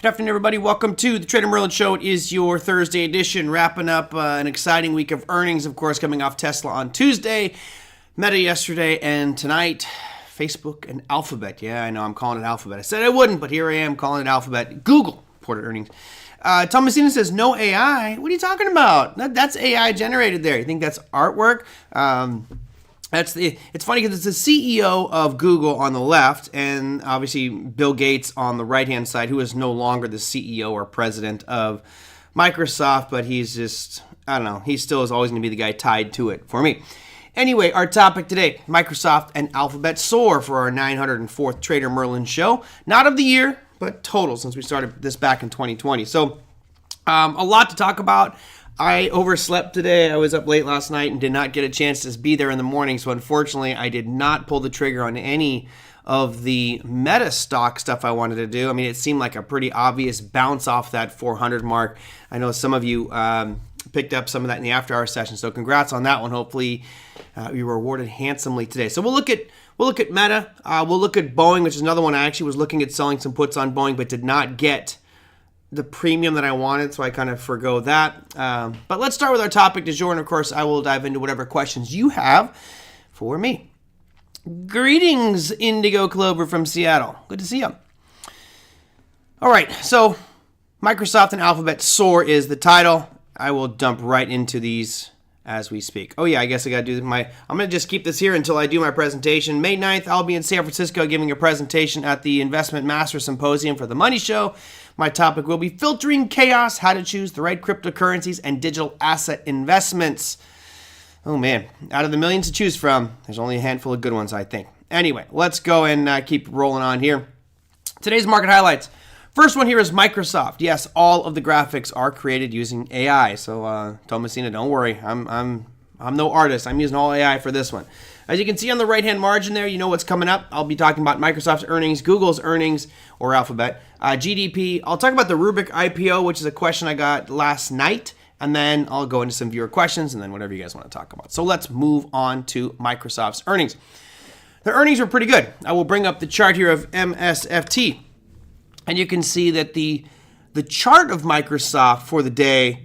afternoon, everybody. Welcome to the TraderMerlin Show. It is your Thursday edition, wrapping up an exciting week of earnings, of course, coming off Tesla on Tuesday, Meta yesterday, and tonight, Facebook and Alphabet. Yeah, I know I'm calling it Alphabet. I said I wouldn't, but here I am calling it Alphabet. Google reported earnings. Thomasina says, no AI? What are you talking about? That's AI generated there. You think that's artwork? It's funny because it's the CEO of Google on the left and obviously Bill Gates on the right-hand side, who is no longer the CEO or president of Microsoft, but he's just, I don't know, he still is always going to be the guy tied to it for me. Anyway, our topic today, Microsoft and Alphabet soar for our 904th TraderMerlin show. Not of the year, but total, since we started this back in 2020. So a lot to talk about. I overslept today. I was up late last night and did not get a chance to be there in the morning. So unfortunately, I did not pull the trigger on any of the Meta stock stuff I wanted to do. I mean, it seemed like a pretty obvious bounce off that 400 mark. I know some of you picked up some of that in the after-hour session. So congrats on that one. Hopefully, you were rewarded handsomely today. So we'll look at Meta. We'll look at Boeing, which is another one. I actually was looking at selling some puts on Boeing, but did not get the premium that I wanted, so I kind of forgo that. But let's start with our topic du jour, and of course, I will dive into whatever questions you have for me. Greetings, Indigo Clover from Seattle. Good to see you. All right, so Microsoft and Alphabet soar is the title. I will dump right into these as we speak. Oh yeah, I guess I got to do I'm going to just keep this here until I do my presentation. May 9th, I'll be in San Francisco giving a presentation at the Investment Master Symposium for the Money Show. My topic will be filtering chaos, how to choose the right cryptocurrencies and digital asset investments. Oh man, out of the millions to choose from, there's only a handful of good ones, I think. Anyway, let's go and keep rolling on here. Today's market highlights. First one here is Microsoft. Yes, all of the graphics are created using AI. So, Thomasina, don't worry. I'm no artist. I'm using all AI for this one. As you can see on the right-hand margin there, you know what's coming up. I'll be talking about Microsoft's earnings, Google's earnings, or Alphabet, GDP. I'll talk about the Rubrik IPO, which is a question I got last night, and then I'll go into some viewer questions, and then whatever you guys want to talk about. So let's move on to Microsoft's earnings. The earnings were pretty good. I will bring up the chart here of MSFT, and you can see that the chart of Microsoft for the day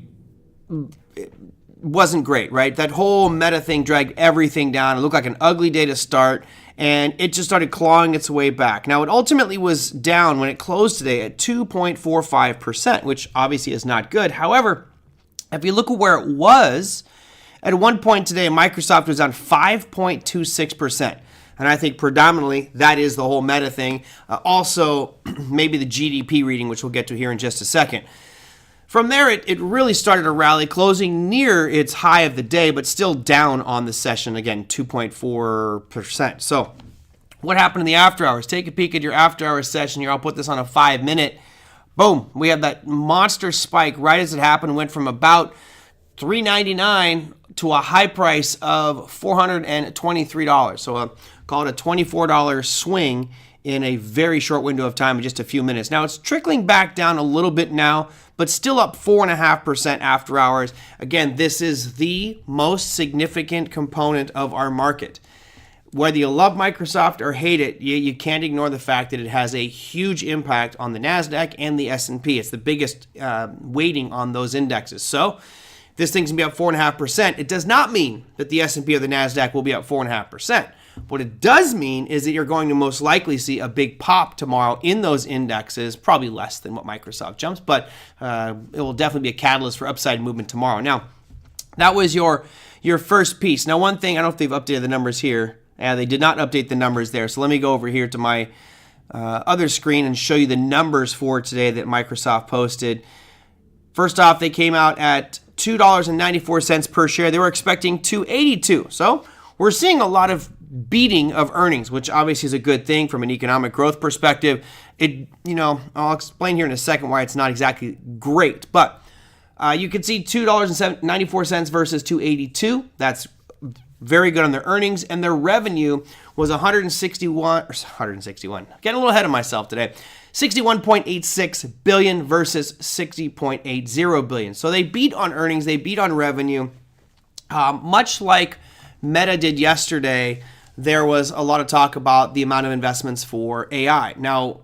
wasn't great, right? That whole Meta thing dragged everything down. It looked like an ugly day to start, and it just started clawing its way back. Now, it ultimately was down when it closed today at 2.45%, which obviously is not good. However, if you look at where it was, at one point today, Microsoft was down 5.26%. And I think predominantly that is the whole Meta thing. Also, maybe the GDP reading, which we'll get to here in just a second. From there, it really started to rally, closing near its high of the day, but still down on the session, again, 2.4%. So what happened in the after hours? Take a peek at your after hours session here. I'll put this on a 5-minute. Boom. We had that monster spike right as it happened. Went from about $3.99 to a high price of $423. So call it a $24 swing in a very short window of time, in just a few minutes. Now, it's trickling back down a little bit now, but still up 4.5% after hours. Again, this is the most significant component of our market. Whether you love Microsoft or hate it, you can't ignore the fact that it has a huge impact on the NASDAQ and the S&P. It's the biggest weighting on those indexes. So this thing's going to be up 4.5%. It does not mean that the S&P or the NASDAQ will be up 4.5%. What it does mean is that you're going to most likely see a big pop tomorrow in those indexes, probably less than what Microsoft jumps, but it will definitely be a catalyst for upside movement tomorrow. Now, that was your first piece. Now, one thing, I don't know if they've updated the numbers here. They did not update the numbers there. So let me go over here to my other screen and show you the numbers for today that Microsoft posted. First off, they came out at $2.94 per share. They were expecting $2.82. So we're seeing a lot of beating of earnings, which obviously is a good thing from an economic growth perspective. I'll explain here in a second why it's not exactly great, but you can see $2.94 versus $2.82. That's very good on their earnings, and their revenue was 161. Getting a little ahead of myself today. 61.86 billion versus 60.80 billion. So they beat on earnings, they beat on revenue, much like Meta did yesterday. There was a lot of talk about the amount of investments for AI. Now,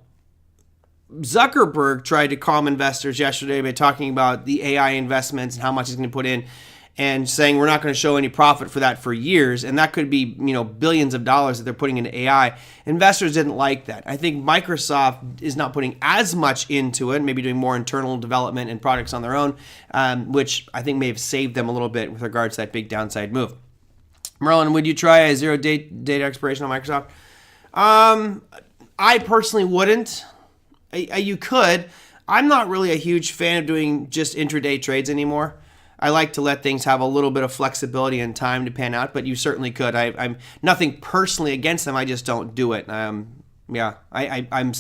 Zuckerberg tried to calm investors yesterday by talking about the AI investments and how much he's going to put in, and saying we're not going to show any profit for that for years, and that could be billions of dollars that they're putting into AI. Investors didn't like that. I think Microsoft is not putting as much into it, maybe doing more internal development and products on their own, which I think may have saved them a little bit with regards to that big downside move. Merlin, would you try a zero data expiration on Microsoft? I personally wouldn't. You could. I'm not really a huge fan of doing just intraday trades anymore. I like to let things have a little bit of flexibility and time to pan out, but you certainly could. I'm nothing personally against them. I just don't do it. I'm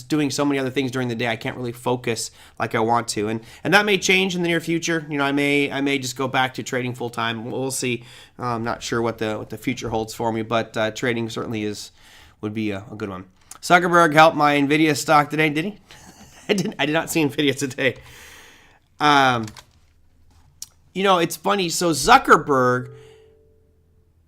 doing so many other things during the day. I can't really focus like I want to, and that may change in the near future. I may just go back to trading full time. We'll see. I'm not sure what the future holds for me, but trading certainly would be a good one. Zuckerberg helped my Nvidia stock today, did he? I did not see Nvidia today. It's funny. So Zuckerberg,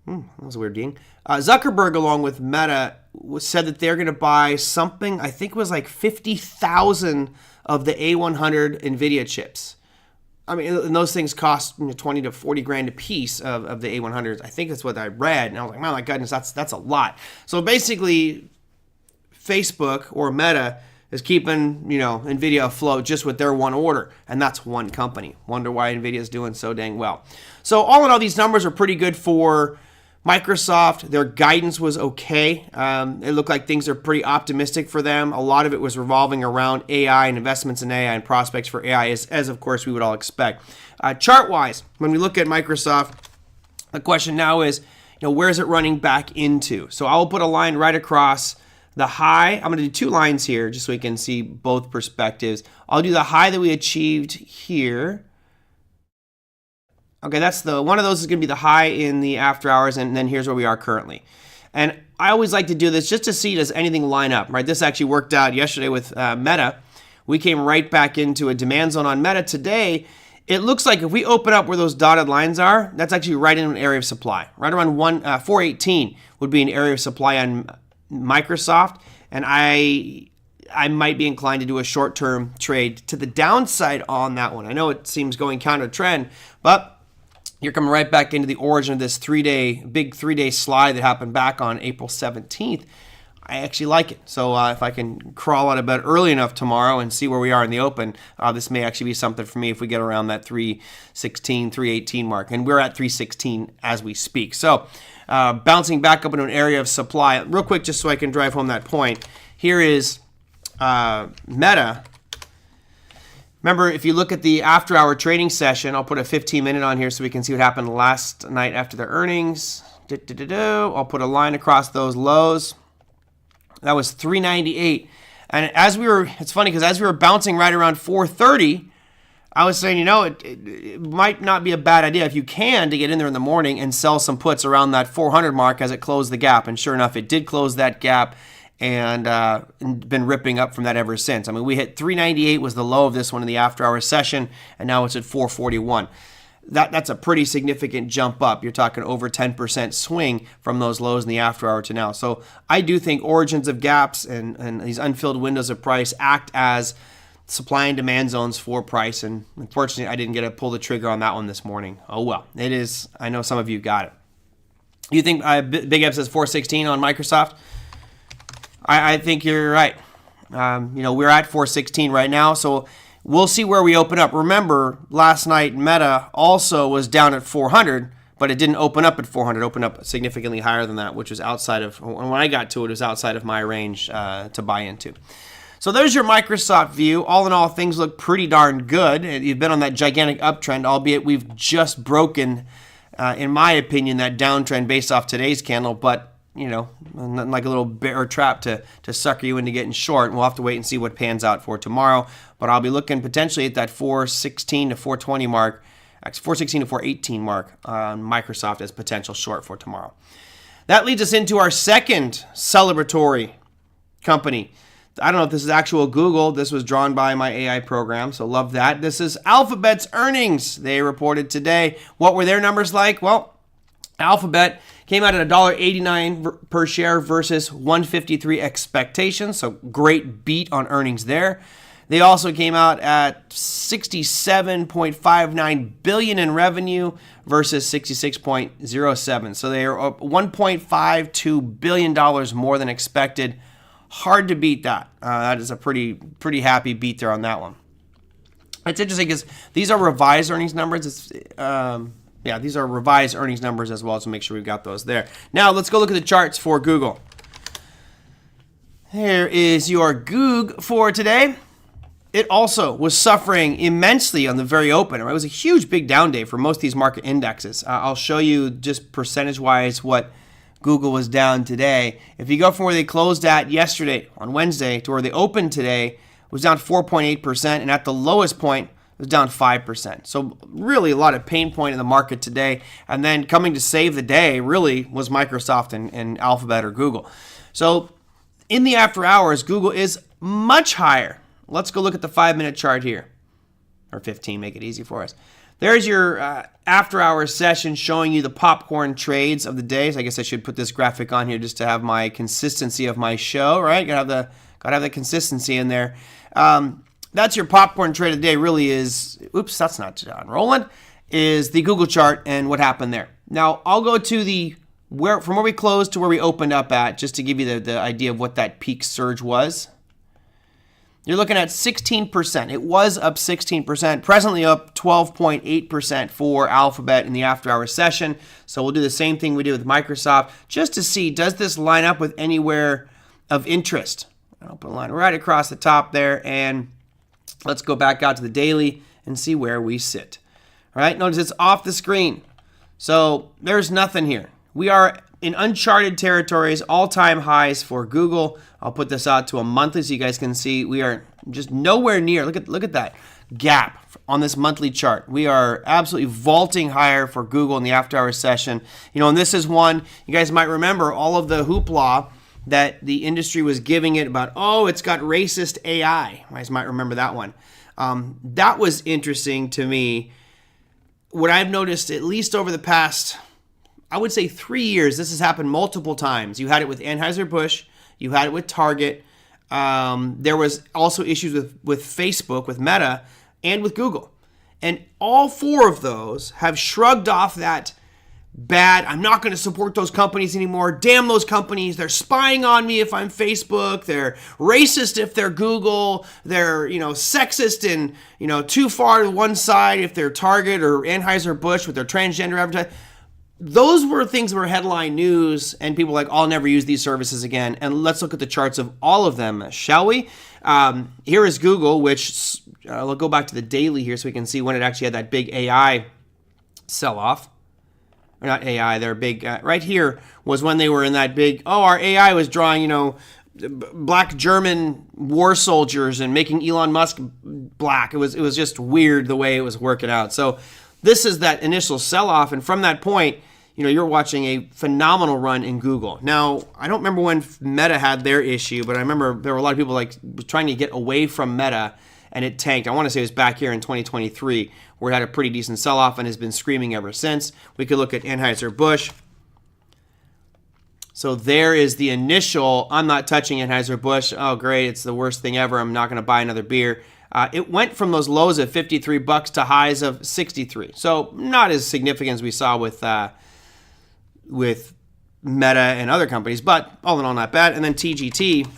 that was a weird ding. Zuckerberg, along with Meta, said that they're going to buy something, I think it was like 50,000 of the A100 Nvidia chips. I mean, and those things cost 20 to 40 grand a piece of the A100s. I think that's what I read. And I was like, my goodness, that's a lot. So basically, Facebook or Meta is keeping, Nvidia afloat just with their one order, and that's one company. Wonder why Nvidia is doing so dang well. So all in all, these numbers are pretty good for Microsoft. Their guidance was okay. It looked like things are pretty optimistic for them. A lot of it was revolving around AI and investments in AI and prospects for AI, as of course we would all expect. Chart-wise, when we look at Microsoft, the question now is, where is it running back into? So I will put a line right across the high. I'm going to do two lines here just so we can see both perspectives. I'll do the high that we achieved here. Okay, that's one of those is going to be the high in the after hours, and then here's where we are currently. And I always like to do this just to see, does anything line up, right? This actually worked out yesterday with Meta. We came right back into a demand zone on Meta. Today, it looks like if we open up where those dotted lines are, that's actually right in an area of supply. Right around 418 would be an area of supply on Microsoft, and I might be inclined to do a short-term trade to the downside on that one. I know it seems going counter trend, but you're coming right back into the origin of this big three-day slide that happened back on April 17th. I actually like it. So if I can crawl out of bed early enough tomorrow and see where we are in the open, this may actually be something for me if we get around that 316, 318 mark. And we're at 316 as we speak. So bouncing back up into an area of supply. Real quick, just so I can drive home that point. Here is Meta. Remember, if you look at the after-hour trading session, I'll put a 15-minute on here so we can see what happened last night after their earnings. I'll put a line across those lows. That was 398. And it's funny because as we were bouncing right around 430, I was saying, it might not be a bad idea if you can to get in there in the morning and sell some puts around that 400 mark as it closed the gap. And sure enough, it did close that gap and been ripping up from that ever since. I mean, we hit 398 was the low of this one in the after-hour session, and now it's at 441. That's a pretty significant jump up. You're talking over 10% swing from those lows in the after hour to now. So I do think origins of gaps and these unfilled windows of price act as supply and demand zones for price. And unfortunately, I didn't get to pull the trigger on that one this morning. Oh well, it is. I know some of you got it. You think Big Eb says 416 on Microsoft? I think you're right. We're at 416 right now, so we'll see where we open up. Remember, last night Meta also was down at 400, but it didn't open up at 400. It opened up significantly higher than that, which was outside of, when I got to it, it was outside of my range to buy into. So there's your Microsoft view. All in all, things look pretty darn good. You've been on that gigantic uptrend, albeit we've just broken, in my opinion, that downtrend based off today's candle, but nothing like a little bear trap to sucker you into getting short. And we'll have to wait and see what pans out for tomorrow. But I'll be looking potentially at that 416 to 420 mark, 416 to 418 mark on Microsoft as potential short for tomorrow. That leads us into our second celebratory company. I don't know if this is actual Google. This was drawn by my AI program, so love that. This is Alphabet's earnings. They reported today. What were their numbers like? Well, Alphabet came out at $1.89 per share versus $1.53 expectations, so great beat on earnings there. They also came out at 67.59 billion in revenue versus 66.07. So they are up $1.52 billion more than expected. Hard to beat that. That is a pretty happy beat there on that one. It's interesting because these are revised earnings numbers. These are revised earnings numbers as well, so make sure we've got those there. Now let's go look at the charts for Google. Here is your GOOG for today. It also was suffering immensely on the very open. It was a huge, big down day for most of these market indexes. I'll show you just percentage-wise what Google was down today. If you go from where they closed at yesterday on Wednesday to where they opened today, it was down 4.8%, and at the lowest point, it was down 5%. So really a lot of pain point in the market today. And then coming to save the day really was Microsoft and Alphabet or Google. So in the after hours, Google is much higher. Let's go look at the 5-minute chart here, or 15, make it easy for us. There's your after-hours session showing you the popcorn trades of the day. So I guess I should put this graphic on here just to have my consistency of my show, right? Gotta have the consistency in there. That's your popcorn trade of the day. Really is. Oops, that's not John Roland. Is the Google chart and what happened there. Now I'll go to from where we closed to where we opened up at, just to give you the idea of what that peak surge was. You're looking at 16%. It was up 16%, presently up 12.8% for Alphabet in the after-hour session. So we'll do the same thing we did with Microsoft just to see, does this line up with anywhere of interest? I'll put a line right across the top there, and let's go back out to the daily and see where we sit. All right, notice it's off the screen. So there's nothing here. We are in uncharted territories, all-time highs for Google. I'll put this out to a monthly so you guys can see we are just nowhere near. Look at that gap on this monthly chart. We are absolutely vaulting higher for Google in the after-hours session. And this is one you guys might remember all of the hoopla that the industry was giving it about, it's got racist AI. You guys might remember that one. That was interesting to me. What I've noticed, at least over the past, I would say 3 years, this has happened multiple times. You had it with Anheuser-Busch. You had it with Target. There was also issues with Facebook, with Meta, and with Google. And all four of those have shrugged off that bad, I'm not going to support those companies anymore. Damn those companies. They're spying on me if I'm Facebook. They're racist if they're Google. They're, sexist and, too far to one side if they're Target or Anheuser-Busch with their transgender advertising. Those were things that were headline news, and people were like, I'll never use these services again. And let's look at the charts of all of them, shall we? Here is Google, which we'll go back to the daily here so we can see when it actually had that big AI sell-off. Or not AI, they're big. Right here was when they were in that big, our AI was drawing, black German war soldiers and making Elon Musk black. It was just weird the way it was working out. So this is that initial sell-off, and from that point, you're watching a phenomenal run in Google. Now, I don't remember when Meta had their issue, but I remember there were a lot of people trying to get away from Meta, and it tanked. I want to say it was back here in 2023, where it had a pretty decent sell-off and has been screaming ever since. We could look at Anheuser-Busch. So there is the initial, I'm not touching Anheuser-Busch. Oh, great, it's the worst thing ever. I'm not going to buy another beer. It went from those lows of $53 to highs of $63. So not as significant as we saw with Meta and other companies, but all in all, not bad. And then TGT,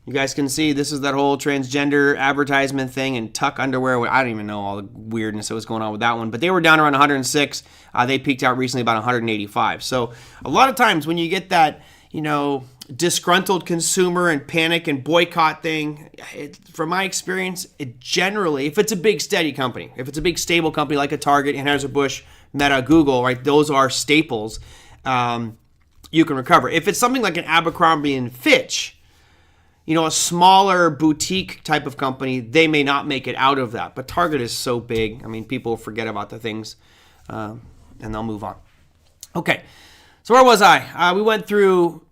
you guys can see this is that whole transgender advertisement thing and tuck underwear. I don't even know all the weirdness that was going on with that one, but they were down around 106. They peaked out recently about 185. So a lot of times when you get that, disgruntled consumer and panic and boycott thing, from my experience, it generally, if it's a big steady company, if it's a big stable company like a Target, Anheuser-Busch, Meta, Google, right, those are staples, you can recover. If it's something like an Abercrombie and Fitch, a smaller boutique type of company, they may not make it out of that. But Target is so big, people forget about the things and they'll move on. Okay, so where was I? We went through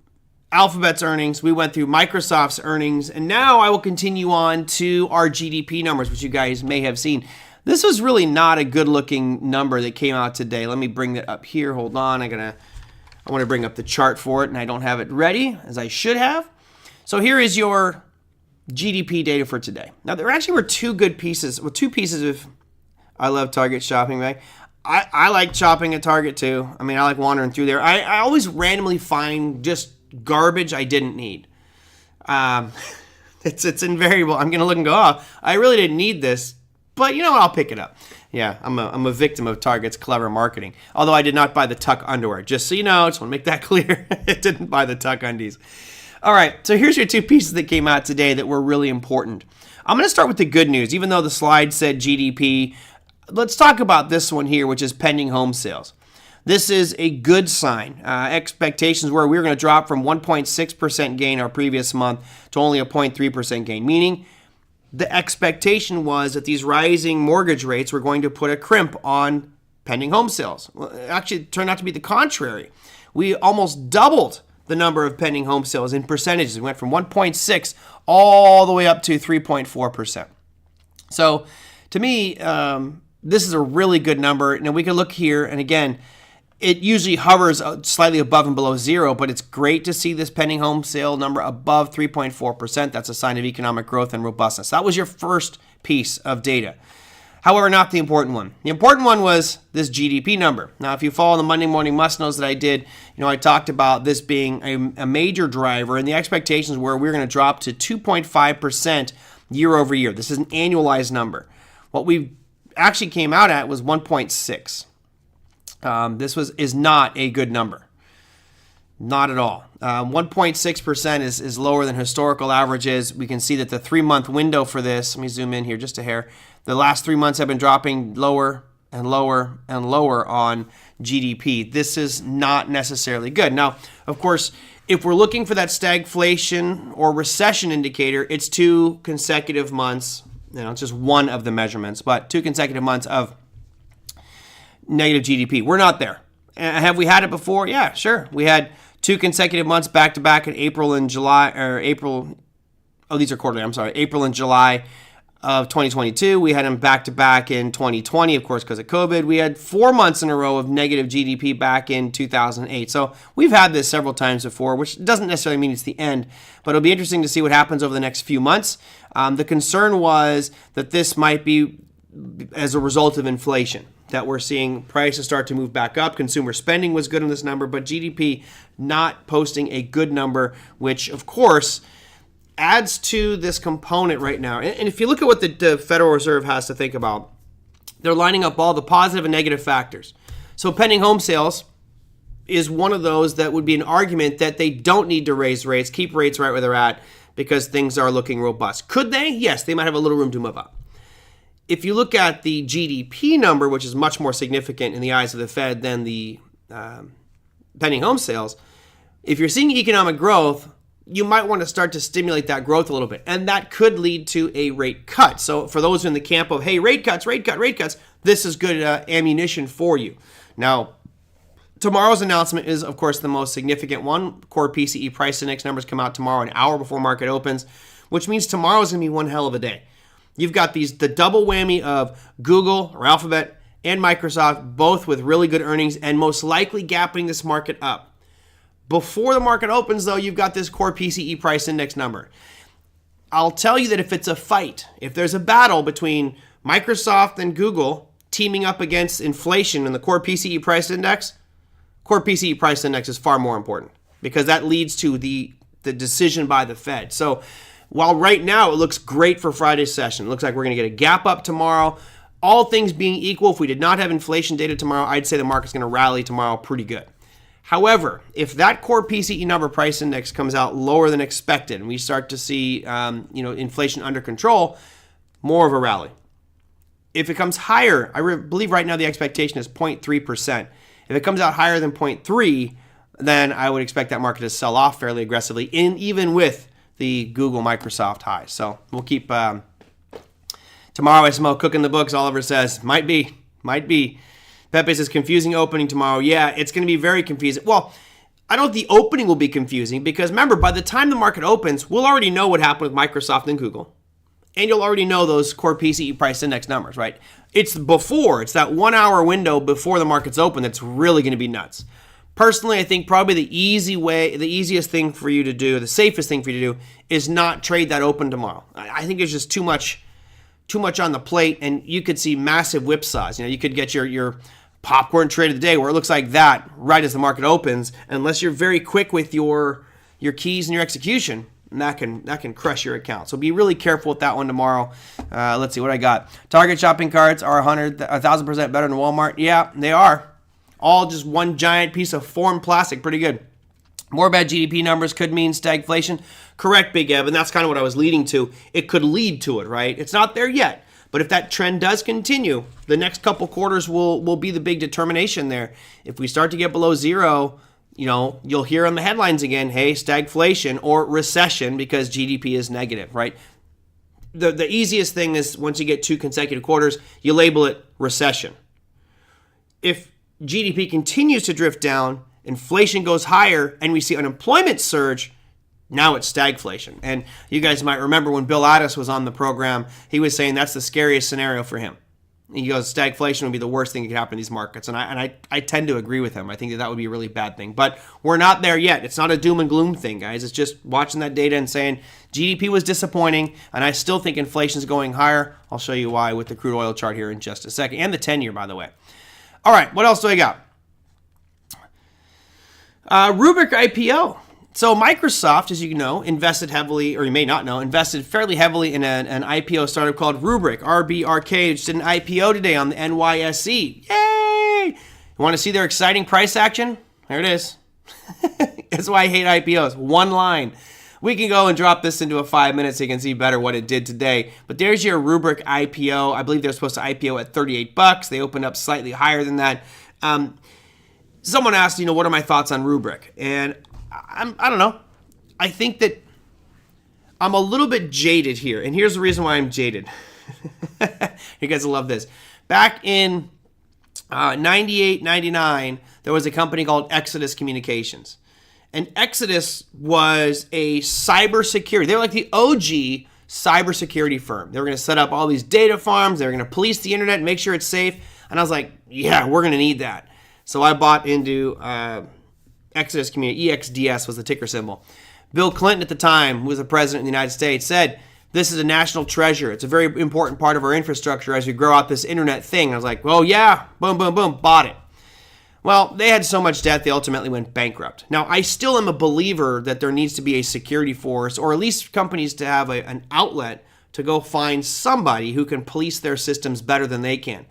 Alphabet's earnings, we went through Microsoft's earnings, and now I will continue on to our GDP numbers, which you guys may have seen. This was really not a good-looking number that came out today. Let me bring that up here. Hold on. I want to bring up the chart for it, and I don't have it ready, as I should have. So here is your GDP data for today. Now, there actually were two pieces of I love Target shopping bag. I like shopping at Target too. I mean, I like wandering through there. I always randomly find just garbage I didn't need. It's invariable. I'm gonna look and go, oh, I really didn't need this, but you know what? I'll pick it up. Yeah, I'm a victim of Target's clever marketing. Although I did not buy the tuck underwear. Just so you know, just want to make that clear. I didn't buy the tuck undies. All right, so here's your two pieces that came out today that were really important. I'm going to start with the good news. Even though the slide said GDP, let's talk about this one here, which is pending home sales. This is a good sign. Expectations were we were going to drop from 1.6% gain our previous month to only a 0.3% gain, meaning the expectation was that these rising mortgage rates were going to put a crimp on pending home sales. Well, actually, it turned out to be the contrary. We almost doubled the number of pending home sales in percentages. We went from 1.6 all the way up to 3.4%. So to me, this is a really good number. Now we can look here, and again, it usually hovers slightly above and below zero, but it's great to see this pending home sale number above 3.4%. That's a sign of economic growth and robustness. That was your first piece of data. However, not the important one. The important one was this GDP number. Now, if you follow the Monday Morning Must-Knows that I did, I talked about this being a major driver, and the expectations were we were going to drop to 2.5% year over year. This is an annualized number. What we actually came out at was 1.6. This is not a good number. Not at all. 1.6% is lower than historical averages. We can see that the 3-month window for this, let me zoom in here just a hair. The last 3 months have been dropping lower and lower and lower on GDP. This is not necessarily good. Now, of course, if we're looking for that stagflation or recession indicator, it's 2 consecutive months. It's just one of the measurements, but 2 consecutive months of negative GDP. We're not there. Have we had it before? Yeah, sure. We had 2 consecutive months back to back in April and July, these are quarterly, I'm sorry, April and July of 2022. We had them back to back in 2020, of course, because of COVID. We had 4 months in a row of negative GDP back in 2008. So we've had this several times before, which doesn't necessarily mean it's the end, but it'll be interesting to see what happens over the next few months. The concern was that this might be as a result of inflation, that we're seeing prices start to move back up. Consumer spending was good on this number, but GDP not posting a good number, which, of course, adds to this component right now. And if you look at what the Federal Reserve has to think about, they're lining up all the positive and negative factors. So pending home sales is one of those that would be an argument that they don't need to raise rates, keep rates right where they're at, because things are looking robust. Could they? Yes, they might have a little room to move up. If you look at the GDP number, which is much more significant in the eyes of the Fed than the pending home sales, if you're seeing economic growth, you might want to start to stimulate that growth a little bit. And that could lead to a rate cut. So for those in the camp of, hey, rate cuts, this is good ammunition for you. Now, tomorrow's announcement is, of course, the most significant one. Core PCE price index numbers come out tomorrow, an hour before market opens, which means tomorrow's going to be one hell of a day. You've got the double whammy of Google or Alphabet and Microsoft, both with really good earnings and most likely gapping this market up. Before the market opens, though, you've got this core PCE price index number. I'll tell you that if it's a fight, if there's a battle between Microsoft and Google teaming up against inflation and the core PCE price index is far more important because that leads to the decision by the Fed. So while right now it looks great for Friday's session, it looks like we're going to get a gap up tomorrow. All things being equal, if we did not have inflation data tomorrow, I'd say the market's going to rally tomorrow pretty good. However, if that core PCE number price index comes out lower than expected and we start to see inflation under control, more of a rally. If it comes higher, I believe right now the expectation is 0.3%. If it comes out higher than 0.3, then I would expect that market to sell off fairly aggressively, even with the Google Microsoft highs. So we'll keep tomorrow I smell cooking the books. Oliver says, might be. Pepe says, confusing opening tomorrow. Yeah, it's going to be very confusing. Well, I don't think the opening will be confusing because remember, by the time the market opens, we'll already know what happened with Microsoft and Google. And you'll already know those core PCE price index numbers, right? It's that 1 hour window before the market's open that's really going to be nuts. Personally, I think probably the easiest thing for you to do, the safest thing for you to do, is not trade that open tomorrow. I think there's just too much on the plate, and you could see massive whipsaws. You could get your popcorn trade of the day where it looks like that right as the market opens, unless you're very quick with your keys and your execution, and that can crush your account. So be really careful with that one tomorrow. Let's see what I got. Target shopping carts are 1,000% better than Walmart. Yeah, they are. All just one giant piece of foreign plastic. Pretty good. More bad GDP numbers could mean stagflation. Correct, Big Ev, and that's kind of what I was leading to. It could lead to it, right? It's not there yet, but if that trend does continue, the next couple quarters will be the big determination there. If we start to get below zero, you'll hear on the headlines again, hey, stagflation or recession because GDP is negative, right? The easiest thing is once you get 2 consecutive quarters, you label it recession. If GDP continues to drift down, inflation goes higher, and we see unemployment surge, now it's stagflation. And you guys might remember when Bill Addis was on the program, he was saying that's the scariest scenario for him. He goes, stagflation would be the worst thing that could happen in these markets. And I tend to agree with him. I think that would be a really bad thing. But we're not there yet. It's not a doom and gloom thing, guys. It's just watching that data and saying GDP was disappointing, and I still think inflation is going higher. I'll show you why with the crude oil chart here in just a second. And the 10-year, by the way. All right, what else do I got? Rubrik IPO. So Microsoft, as you know, invested heavily, or you may not know, invested fairly heavily in an IPO startup called Rubrik, RBRK, which did an IPO today on the NYSE. Yay! You want to see their exciting price action? There it is. That's why I hate IPOs. One line. We can go and drop this into a 5 minutes so you can see better what it did today. But there's your Rubrik IPO. I believe they're supposed to IPO at $38. They opened up slightly higher than that. Someone asked, what are my thoughts on Rubrik? And I don't know. I think that I'm a little bit jaded here. And here's the reason why I'm jaded. You guys will love this. Back in 98, 99, there was a company called Exodus Communications. And Exodus was a cybersecurity. They were like the OG cybersecurity firm. They were going to set up all these data farms. They were going to police the internet and make sure it's safe. And I was like, yeah, we're going to need that. So I bought into Exodus Community. EXDS was the ticker symbol. Bill Clinton at the time, who was the president of the United States, said, this is a national treasure. It's a very important part of our infrastructure as we grow out this internet thing. I was like, well, yeah, boom, boom, boom, bought it. Well, they had so much debt, they ultimately went bankrupt. Now, I still am a believer that there needs to be a security force, or at least companies to have an outlet to go find somebody who can police their systems better than they can.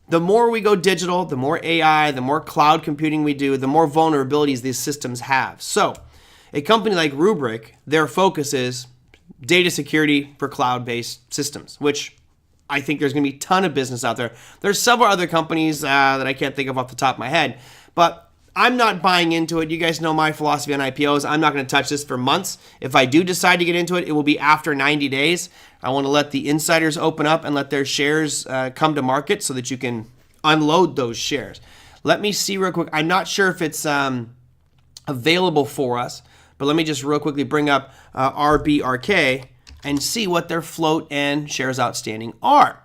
The more we go digital, the more AI, the more cloud computing we do, the more vulnerabilities these systems have. So, a company like Rubrik, their focus is data security for cloud-based systems, which I think there's going to be a ton of business out there. There's several other companies that I can't think of off the top of my head, but I'm not buying into it. You guys know my philosophy on IPOs. I'm not going to touch this for months. If I do decide to get into it, it will be after 90 days. I want to let the insiders open up and let their shares come to market so that you can unload those shares. Let me see real quick. I'm not sure if it's available for us, but let me just real quickly bring up RBRK and see what their float and shares outstanding are.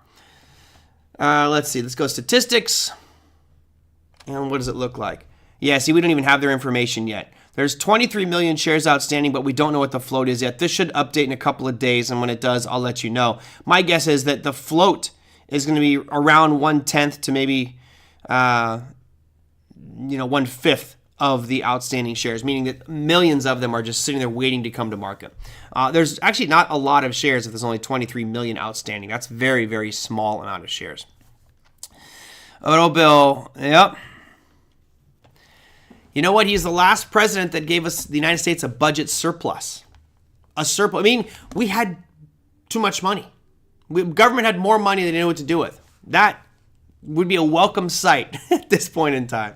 Let's see. Let's go statistics. And what does it look like? Yeah, see, we don't even have their information yet. There's 23 million shares outstanding, but we don't know what the float is yet. This should update in a couple of days, and when it does, I'll let you know. My guess is that the float is going to be around 1/10 to maybe 1/5 of the outstanding shares, meaning that millions of them are just sitting there waiting to come to market. There's actually not a lot of shares if there's only 23 million outstanding. That's very, very small amount of shares. Odo Bill, yep. You know what? He's the last president that gave us, the United States, a budget surplus. A surplus. I mean, we had too much money. Government had more money than they knew what to do with. That would be a welcome sight at this point in time.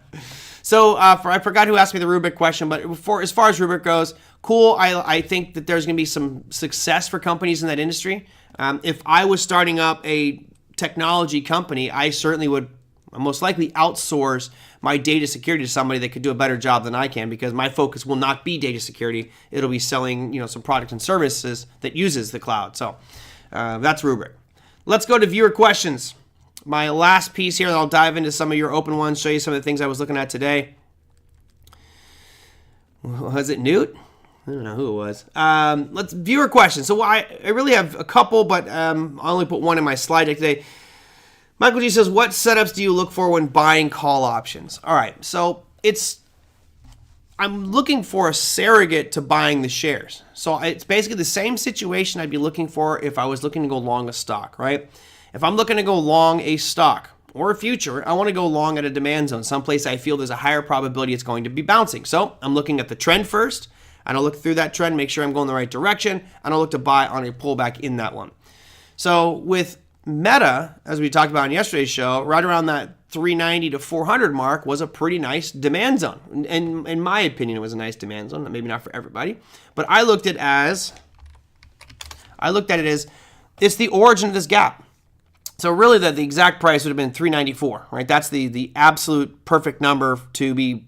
So I forgot who asked me the Rubik question, but as far as Rubik goes, cool. I think that there's going to be some success for companies in that industry. If I was starting up a technology company, I certainly would most likely outsource my data security to somebody that could do a better job than I can, because my focus will not be data security. It'll be selling, some products and services that uses the cloud. So that's Rubrik. Let's go to viewer questions. My last piece here, and I'll dive into some of your open ones, show you some of the things I was looking at today. Was it Newt? I don't know who it was. Let's viewer questions. So I really have a couple, but I only put one in my slide deck today. Michael G says, what setups do you look for when buying call options? All right, so I'm looking for a surrogate to buying the shares. So it's basically the same situation I'd be looking for if I was looking to go long a stock, right? If I'm looking to go long a stock or a future, I want to go long at a demand zone, someplace I feel there's a higher probability it's going to be bouncing. So I'm looking at the trend first, and I'll look through that trend, make sure I'm going the right direction, and I'll look to buy on a pullback in that one. So with Meta, as we talked about in yesterday's show, right around that 390 to 400 mark was a pretty nice demand zone. And in my opinion, it was a nice demand zone. Maybe not for everybody, but I looked at it as it's the origin of this gap. So really, the exact price would have been 394, right? That's the absolute perfect number to be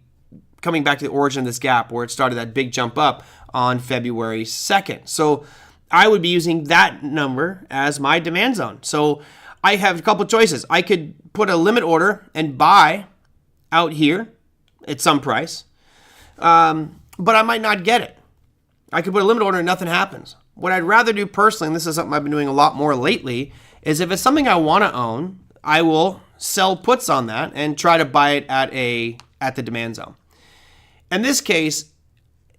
coming back to the origin of this gap where it started that big jump up on February 2nd. So I would be using that number as my demand zone. So I have a couple choices. I could put a limit order and buy out here at some price, but I might not get it. I could put a limit order and nothing happens. What I'd rather do personally, and this is something I've been doing a lot more lately, is if it's something I want to own, I will sell puts on that and try to buy it at the demand zone. In this case,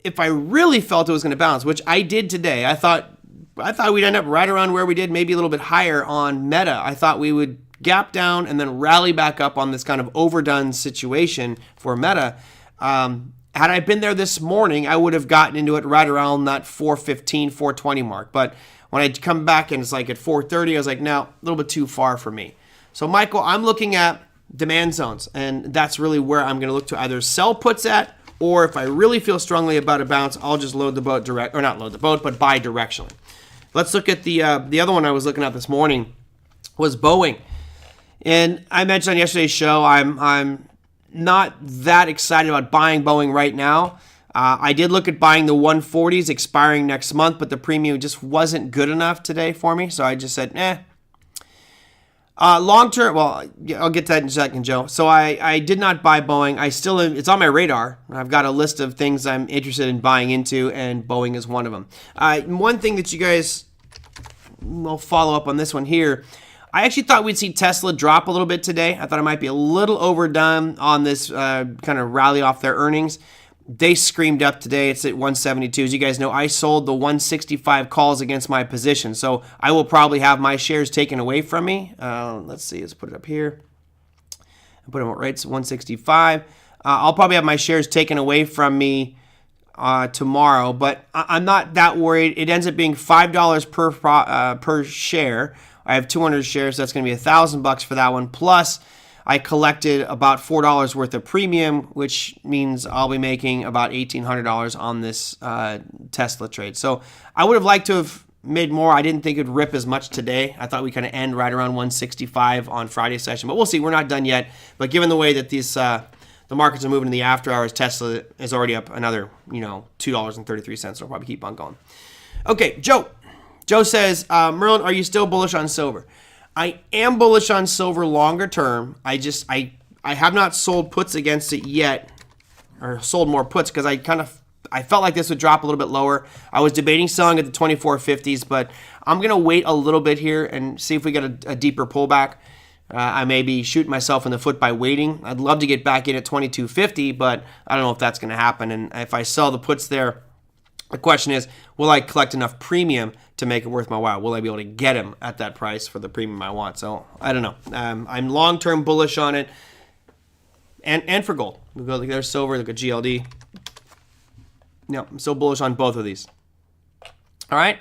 if I really felt it was going to bounce, which I did today, I thought we'd end up right around where we did, maybe a little bit higher on Meta. I thought we would gap down and then rally back up on this kind of overdone situation for Meta. Had I been there this morning, I would have gotten into it right around that 415, 420 mark. But when I come back and it's like at 430, I was like, no, a little bit too far for me. So Michael, I'm looking at demand zones, and that's really where I'm going to look to either sell puts at, or if I really feel strongly about a bounce, I'll just load the boat direct, or not load the boat, but buy directionally. Let's look at the other one I was looking at this morning was Boeing. And I mentioned on yesterday's show, I'm not that excited about buying Boeing right now. I did look at buying the 140s expiring next month, but the premium just wasn't good enough today for me. So I just said, long term, well, I'll get to that in a second, Joe. So I did not buy Boeing. It's on my radar. I've got a list of things I'm interested in buying into, and Boeing is one of them. One thing that you guys will follow up on this one here. I actually thought we'd see Tesla drop a little bit today. I thought it might be a little overdone on this kind of rally off their earnings. They screamed up today. It's at 172. As you guys know, I sold the 165 calls against my position. So I will probably have my shares taken away from me. Let's see. Let's put it up here. Put them right. It's 165. I'll probably have my shares taken away from me tomorrow, but I'm not that worried. It ends up being $5 per share. I have 200 shares, so that's going to be $1,000 for that one. Plus, I collected about $4 worth of premium, which means I'll be making about $1,800 on this Tesla trade. So I would have liked to have made more. I didn't think it would rip as much today. I thought we kind of end right around 165 on Friday's session, but we'll see. We're not done yet. But given the way that these the markets are moving in the after hours, Tesla is already up another $2.33. So I'll probably keep on going. Okay, Joe. Joe says, Merlin, are you still bullish on silver? I am bullish on silver longer term. I have not sold puts against it yet, or sold more puts, because I felt like this would drop a little bit lower. I was debating selling at the 2450s, but I'm going to wait a little bit here and see if we get a deeper pullback. I may be shooting myself in the foot by waiting. I'd love to get back in at 2250, but I don't know if that's going to happen. And if I sell the puts there, the question is, will I collect enough premium to make it worth my while? Will I be able to get them at that price for the premium I want? So I don't know. I'm long-term bullish on it, and for gold. There's silver, look at GLD. No, I'm so bullish on both of these. All right.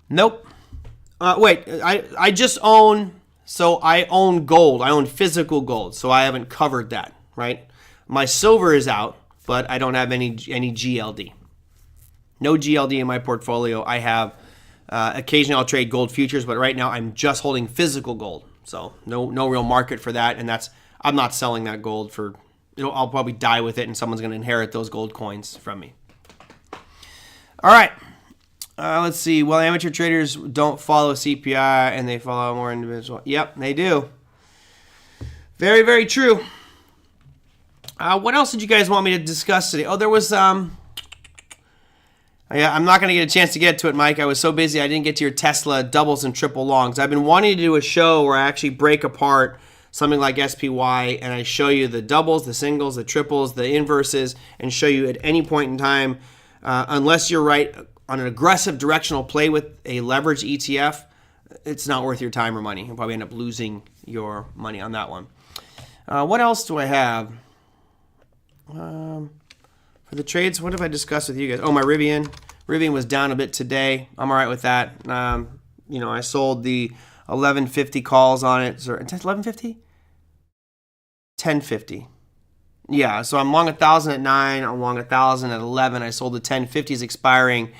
Nope. Wait, I just own. So I own gold. I own physical gold. So I haven't covered that, right? My silver is out, but I don't have any GLD. No GLD in my portfolio. I have occasionally I'll trade gold futures, but right now I'm just holding physical gold. So no real market for that, and I'm not selling that gold for. I'll probably die with it, and someone's going to inherit those gold coins from me. All right. Let's see. Well, amateur traders don't follow CPI, and they follow more individual. Yep, they do. Very, very true. What else did you guys want me to discuss today? Oh, there was, yeah, I'm not going to get a chance to get to it, Mike. I was so busy I didn't get to your Tesla doubles and triple longs. I've been wanting to do a show where I actually break apart something like SPY and I show you the doubles, the singles, the triples, the inverses, and show you at any point in time, unless you're right on an aggressive directional play with a leverage ETF, it's not worth your time or money. You'll probably end up losing your money on that one. What else do I have? For the trades, what have I discussed with you guys? Oh, my Rivian. Rivian was down a bit today. I'm all right with that. I sold the 1150 calls on it. 1150? 1050. Yeah, so I'm long 1,000 at 9. I'm long 1,000 at 11. I sold the 1050s expiring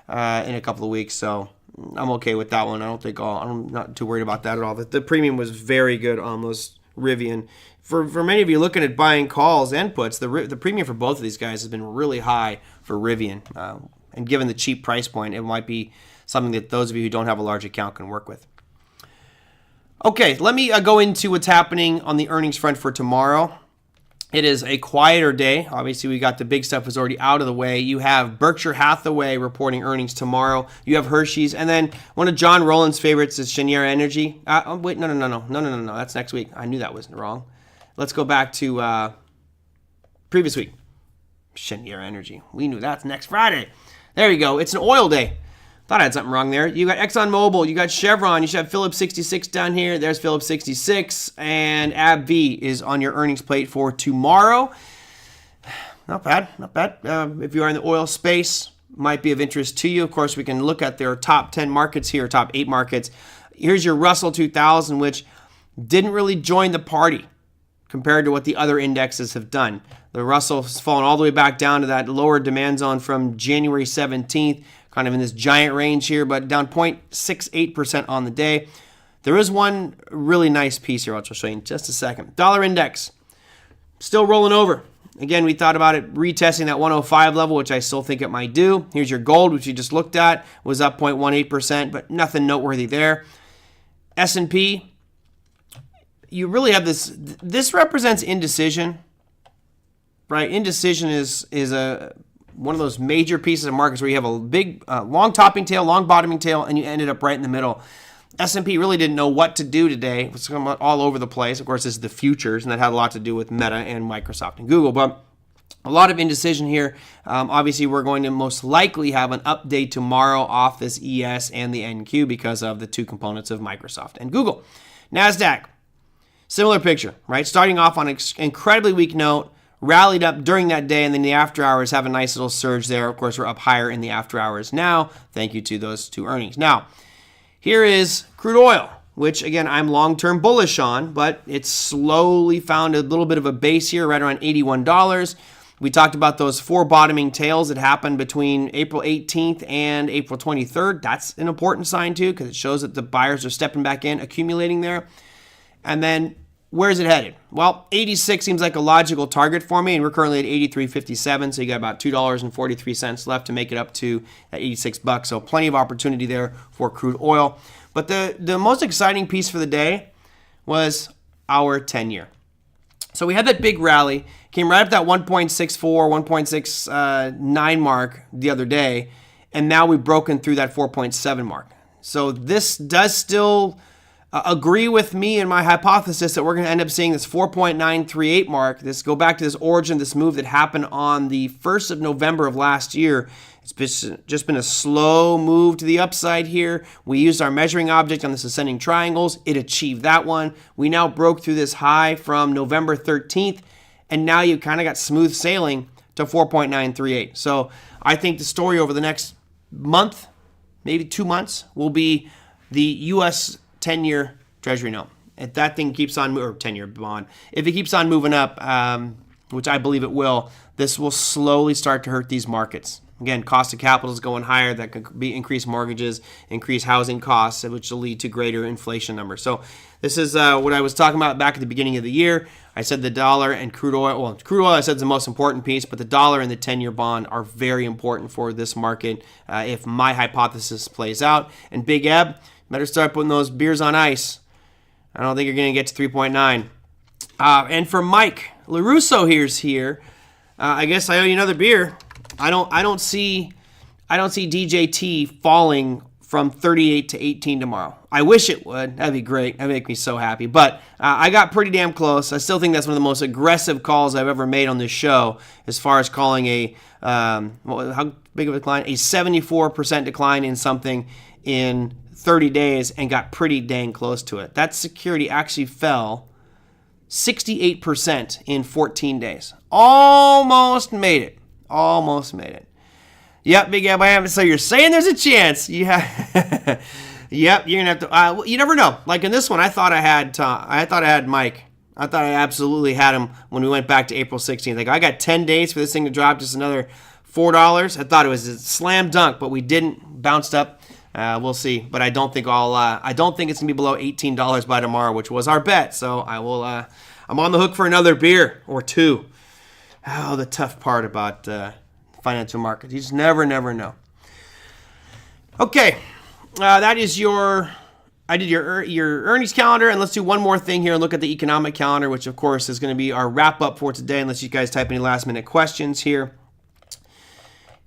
in a couple of weeks, so I'm okay with that one. I'm not too worried about that at all. The premium was very good on those Rivian. For many of you looking at buying calls and puts, the premium for both of these guys has been really high for Rivian. And given the cheap price point, it might be something that those of you who don't have a large account can work with. Okay, let me go into what's happening on the earnings front for tomorrow. It is a quieter day. Obviously, we got the big stuff was already out of the way. You have Berkshire Hathaway reporting earnings tomorrow. You have Hershey's, and then one of John Rowland's favorites is Cheniere Energy. Wait, no. That's next week. I knew that was wrong. Let's go back to previous week. Cheniere Energy. We knew that's next Friday. There you go. It's an oil day. Thought I had something wrong there. You got ExxonMobil. You got Chevron. You should have Phillips 66 down here. There's Phillips 66. And AbbVie is on your earnings plate for tomorrow. Not bad. If you are in the oil space, might be of interest to you. Of course, we can look at their top 10 markets here, top 8 markets. Here's your Russell 2000, which didn't really join the party compared to what the other indexes have done. The Russell has fallen all the way back down to that lower demand zone from January 17th, kind of in this giant range here, but down 0.68% on the day. There is one really nice piece here, which I'll show you in just a second. Dollar index, still rolling over. Again, we thought about it retesting that 105 level, which I still think it might do. Here's your gold, which you just looked at, was up 0.18%, but nothing noteworthy there. S&P, you really have this represents indecision, right? Indecision is one of those major pieces of markets where you have a big long topping tail, long bottoming tail, and you ended up right in the middle. S&P really didn't know what to do today. It was all over the place. Of course, this is the futures, and that had a lot to do with Meta and Microsoft and Google, but a lot of indecision here. Obviously, we're going to most likely have an update tomorrow off this ES and the NQ because of the two components of Microsoft and Google. NASDAQ, similar picture, right? Starting off on an incredibly weak note, rallied up during that day, and then the after hours have a nice little surge there. Of course, we're up higher in the after hours now. Thank you to those two earnings. Now, here is crude oil, which, again, I'm long-term bullish on, but it's slowly found a little bit of a base here right around $81. We talked about those 4 bottoming tails that happened between April 18th and April 23rd. That's an important sign, too, because it shows that the buyers are stepping back in, accumulating there. And then where's it headed? Well, 86 seems like a logical target for me, and we're currently at 83.57, so you got about $2.43 left to make it up to that $86. So plenty of opportunity there for crude oil. But the most exciting piece for the day was our 10-year. So we had that big rally, came right up that 1.64, 1.69 mark the other day, and now we've broken through that 4.7 mark. So this does still agree with me and my hypothesis that we're going to end up seeing this 4.938 mark. This go back to this origin, this move that happened on the 1st of November of last year. It's just been a slow move to the upside here. We used our measuring object on this ascending triangles. It achieved that one. We now broke through this high from November 13th, and now you kind of got smooth sailing to 4.938. So I think the story over the next month, maybe 2 months, will be the U.S. 10-year Treasury note. If that thing keeps on, or 10-year bond, if it keeps on moving up, which I believe it will, this will slowly start to hurt these markets. Again, cost of capital is going higher. That could be increased mortgages, increased housing costs, which will lead to greater inflation numbers. So this is what I was talking about back at the beginning of the year. I said the dollar and crude oil. Well, crude oil I said is the most important piece, but the dollar and the 10-year bond are very important for this market if my hypothesis plays out. And Big Eb, better start putting those beers on ice. I don't think you're going to get to 3.9. And for Mike, LaRusso here's here. I guess I owe you another beer. I don't see DJT falling from 38 to 18 tomorrow. I wish it would. That'd be great. That'd make me so happy. But I got pretty damn close. I still think that's one of the most aggressive calls I've ever made on this show as far as calling a, how big of a decline? A 74% decline in something in 30 days and got pretty dang close to it. That security actually fell 68% in 14 days. Almost made it. Almost made it. Yep, Big Ab. So you're saying there's a chance? Yeah. Yep, you're gonna have to. Well, you never know. Like in this one, I thought I had Mike. I thought I absolutely had him when we went back to April 16th. Like I got 10 days for this thing to drop just another $4. I thought it was a slam dunk, but we didn't. Bounced up. We'll see. But I don't think I don't think it's gonna be below $18 by tomorrow, which was our bet. So I will. I'm on the hook for another beer or two. Oh, the tough part about financial markets. You just never know. Okay, that is I did your earnings calendar, and let's do one more thing here and look at the economic calendar, which of course is going to be our wrap up for today, unless you guys type any last minute questions here.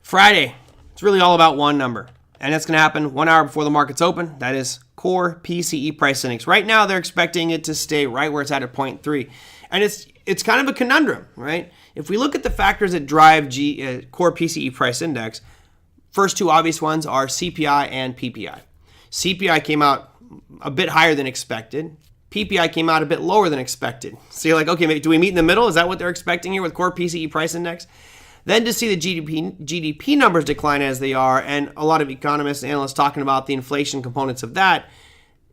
Friday, it's really all about one number, and that's going to happen 1 hour before the markets open. That is core PCE price index. Right now, they're expecting it to stay right where it's at 0.3, and it's kind of a conundrum, right? If we look at the factors that drive core PCE price index, first two obvious ones are CPI and PPI. CPI came out a bit higher than expected. PPI came out a bit lower than expected. So you're like, okay, do we meet in the middle? Is that what they're expecting here with core PCE price index? Then to see the GDP numbers decline as they are, and a lot of economists and analysts talking about the inflation components of that,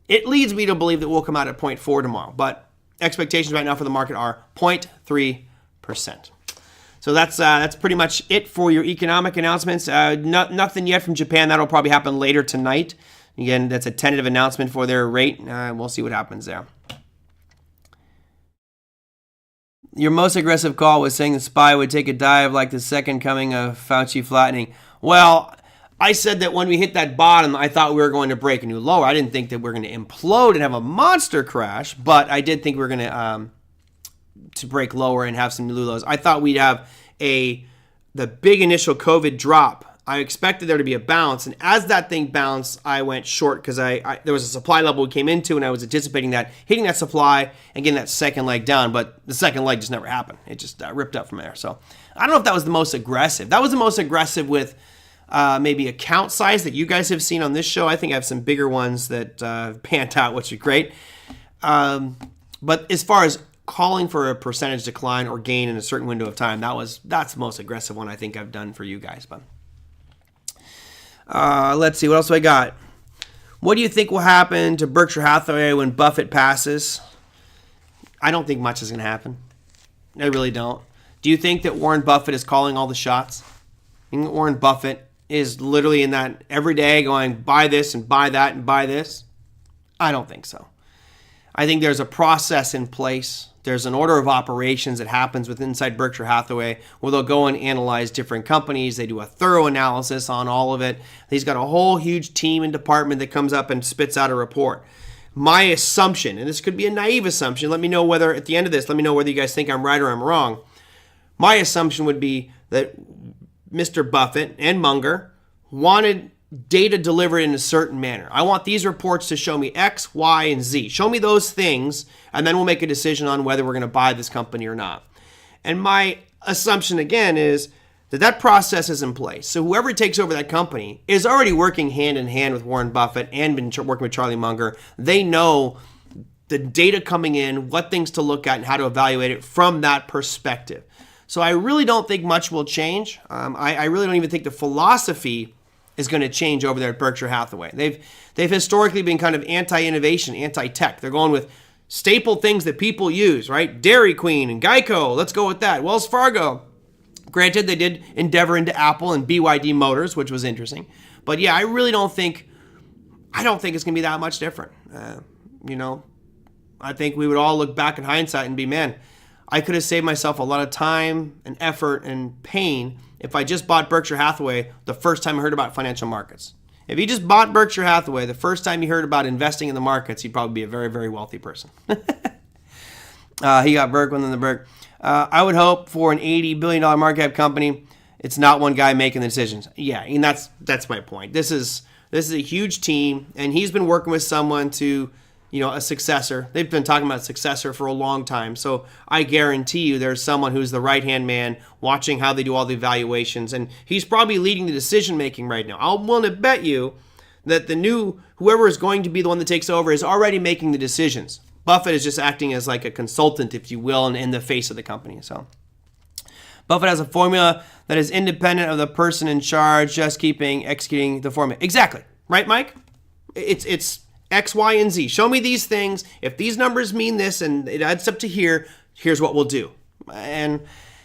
it leads me to believe that we'll come out at 0.4 tomorrow. But expectations right now for the market are 0.3%. So that's pretty much it for your economic announcements. Nothing yet from Japan. That'll probably happen later tonight. Again, that's a tentative announcement for their rate. We'll see what happens there. Your most aggressive call was saying the SPY would take a dive like the second coming of Fauci flattening. Well, I said that when we hit that bottom, I thought we were going to break a new lower. I didn't think that we were going to implode and have a monster crash, but I did think we were going to break lower and have some new lows. I thought we'd have the big initial COVID drop. I expected there to be a bounce, and as that thing bounced, I went short because there was a supply level we came into, and I was anticipating that hitting that supply and getting that second leg down, but the second leg just never happened. It just ripped up from there. So I don't know if that was the most aggressive. That was the most aggressive with maybe account size that you guys have seen on this show. I think I have some bigger ones that panned out, which is great. But as far as calling for a percentage decline or gain in a certain window of time, that's the most aggressive one I think I've done for you guys. But let's see, what else do I got? What do you think will happen to Berkshire Hathaway when Buffett passes? I don't think much is going to happen. I really don't. Do you think that Warren Buffett is calling all the shots? I think Warren Buffett is literally in that every day going, buy this and buy that and buy this? I don't think so. I think there's a process in place. There's an order of operations that happens within inside Berkshire Hathaway where they'll go and analyze different companies. They do a thorough analysis on all of it. He's got a whole huge team and department that comes up and spits out a report. My assumption, and this could be a naive assumption, let me know whether at the end of this, let me know whether you guys think I'm right or I'm wrong. My assumption would be that Mr. Buffett and Munger wanted data delivered in a certain manner. I want these reports to show me X, Y, and Z. Show me those things, and then we'll make a decision on whether we're going to buy this company or not. And my assumption, again, is that process is in place. So whoever takes over that company is already working hand in hand with Warren Buffett and been working with Charlie Munger. They know the data coming in, what things to look at, and how to evaluate it from that perspective. So I really don't think much will change. I really don't even think the philosophy is going to change over there at Berkshire Hathaway. They've historically been kind of anti-innovation, anti-tech. They're going with staple things that people use, right? Dairy Queen and Geico, let's go with that. Wells Fargo. Granted, they did endeavor into Apple and BYD Motors, which was interesting. But yeah, I don't think it's going to be that much different. I think we would all look back in hindsight and be, man, I could have saved myself a lot of time and effort and pain if I just bought Berkshire Hathaway the first time I heard about financial markets. If you just bought Berkshire Hathaway the first time you heard about investing in the markets, you'd probably be a very, very wealthy person. He got Berg, one in the Berg. I would hope for an $80 billion market cap company, it's not one guy making the decisions. Yeah, and that's my point. This is a huge team, and he's been working with someone to, a successor. They've been talking about a successor for a long time. So I guarantee you there's someone who's the right-hand man watching how they do all the evaluations, and he's probably leading the decision-making right now. I'm willing to bet you that whoever is going to be the one that takes over is already making the decisions. Buffett is just acting as like a consultant, if you will, in the face of the company. So Buffett has a formula that is independent of the person in charge, just executing the formula. Exactly. Right, Mike? It's X, Y, and Z. Show me these things. If these numbers mean this and it adds up to here, here's what we'll do. And,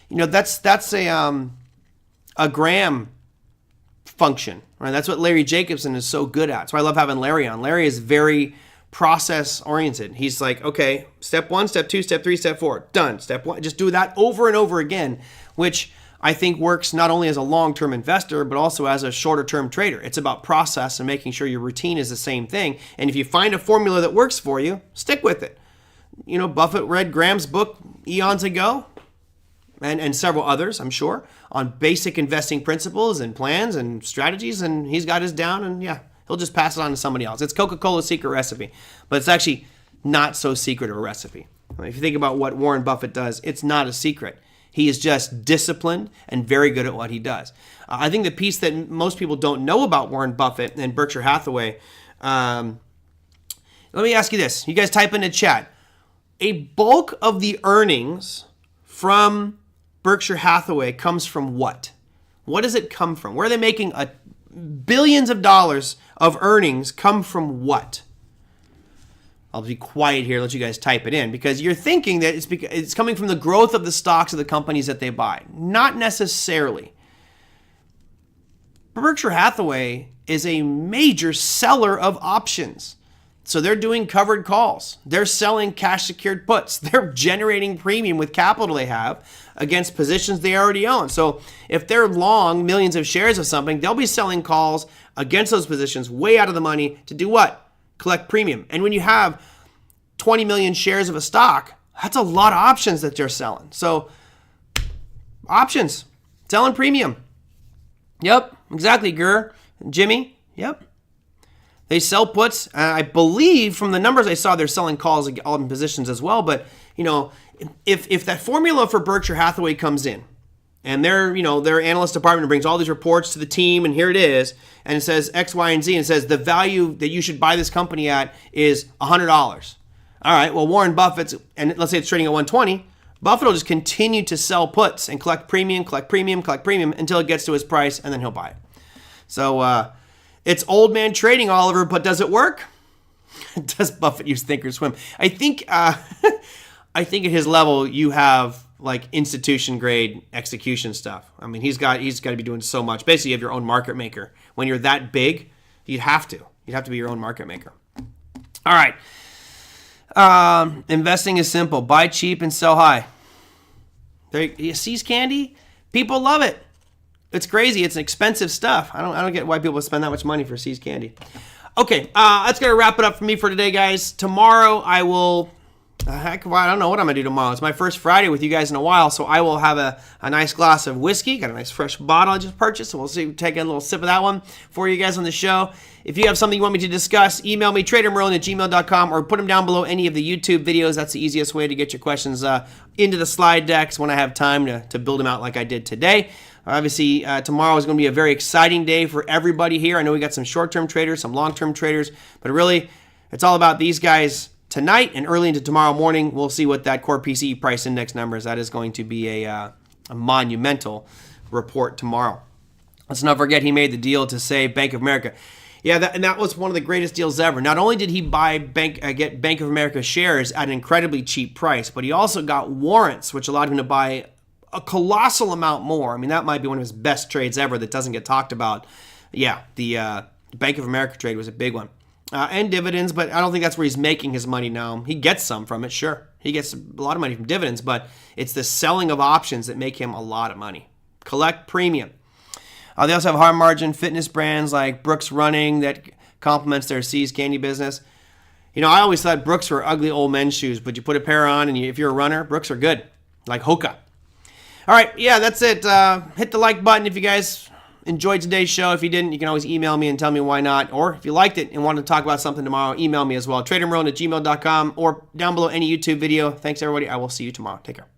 that's a Graham function, right? That's what Larry Jacobson is so good at. That's why I love having Larry on. Larry is very process oriented. He's like, okay, step 1, step 2, step 3, step 4, done. Step 1, just do that over and over again, which I think works not only as a long-term investor, but also as a shorter-term trader. It's about process and making sure your routine is the same thing. And if you find a formula that works for you, stick with it. Buffett read Graham's book eons ago, and several others, I'm sure, on basic investing principles and plans and strategies, and he's got his down, and yeah, he'll just pass it on to somebody else. It's Coca-Cola's secret recipe, but it's actually not so secret of a recipe. If you think about what Warren Buffett does, it's not a secret. He is just disciplined and very good at what he does. I think the piece that most people don't know about Warren Buffett and Berkshire Hathaway, let me ask you this. You guys type in the chat. A bulk of the earnings from Berkshire Hathaway comes from what? What does it come from? Where are they making billions of dollars of earnings come from what? I'll be quiet here, let you guys type it in, because you're thinking that it's coming from the growth of the stocks of the companies that they buy. Not necessarily. Berkshire Hathaway is a major seller of options. So they're doing covered calls. They're selling cash secured puts. They're generating premium with capital they have against positions they already own. So if they're long millions of shares of something, they'll be selling calls against those positions way out of the money to do what? Collect premium. And when you have 20 million shares of a stock, that's a lot of options that they're selling. So options, selling premium. Yep, exactly, Gurr. Jimmy, yep. They sell puts. I believe from the numbers I saw, they're selling calls all in positions as well. But, if that formula for Berkshire Hathaway comes in, and their analyst department brings all these reports to the team, and here it is, and it says X, Y, and Z, and it says the value that you should buy this company at is $100. All right, well, Warren Buffett's, and let's say it's trading at 120, Buffett will just continue to sell puts and collect premium until it gets to his price, and then he'll buy it. So it's old man trading, Oliver, but does it work? Does Buffett use Thinkorswim? I think at his level, you have like institution grade execution stuff. I mean, he's got to be doing so much. Basically, you have your own market maker. When you're that big, you'd have to be your own market maker. All right. Investing is simple. Buy cheap and sell high. See's candy. People love it. It's crazy. It's expensive stuff. I don't get why people spend that much money for See's candy. Okay, that's gonna wrap it up for me for today, guys. Tomorrow I will. I don't know what I'm going to do tomorrow. It's my first Friday with you guys in a while, so I will have a nice glass of whiskey. Got a nice fresh bottle I just purchased, so we'll take a little sip of that one for you guys on the show. If you have something you want me to discuss, email me, TraderMerlin@gmail.com, or put them down below any of the YouTube videos. That's the easiest way to get your questions into the slide decks when I have time to build them out like I did today. Obviously, tomorrow is going to be a very exciting day for everybody here. I know we got some short-term traders, some long-term traders, but really, it's all about these guys tonight and early into tomorrow morning. We'll see what that core PCE price index number is. That is going to be a monumental report tomorrow. Let's not forget he made the deal to save Bank of America. Yeah, that was one of the greatest deals ever. Not only did he get Bank of America shares at an incredibly cheap price, but he also got warrants, which allowed him to buy a colossal amount more. I mean, that might be one of his best trades ever that doesn't get talked about. Yeah, the Bank of America trade was a big one. And dividends, but I don't think that's where he's making his money now. He gets some from it, sure. He gets a lot of money from dividends, but it's the selling of options that make him a lot of money. Collect premium. They also have high margin fitness brands like Brooks Running that complements their See's Candy business. I always thought Brooks were ugly old men's shoes, but you put a pair on and if you're a runner, Brooks are good. like Hoka. All right, yeah, that's it. Hit the like button if you guys enjoyed today's show. If you didn't, you can always email me and tell me why not. Or if you liked it and want to talk about something tomorrow, email me as well. TraderMerlin@gmail.com or down below any YouTube video. Thanks, everybody. I will see you tomorrow. Take care.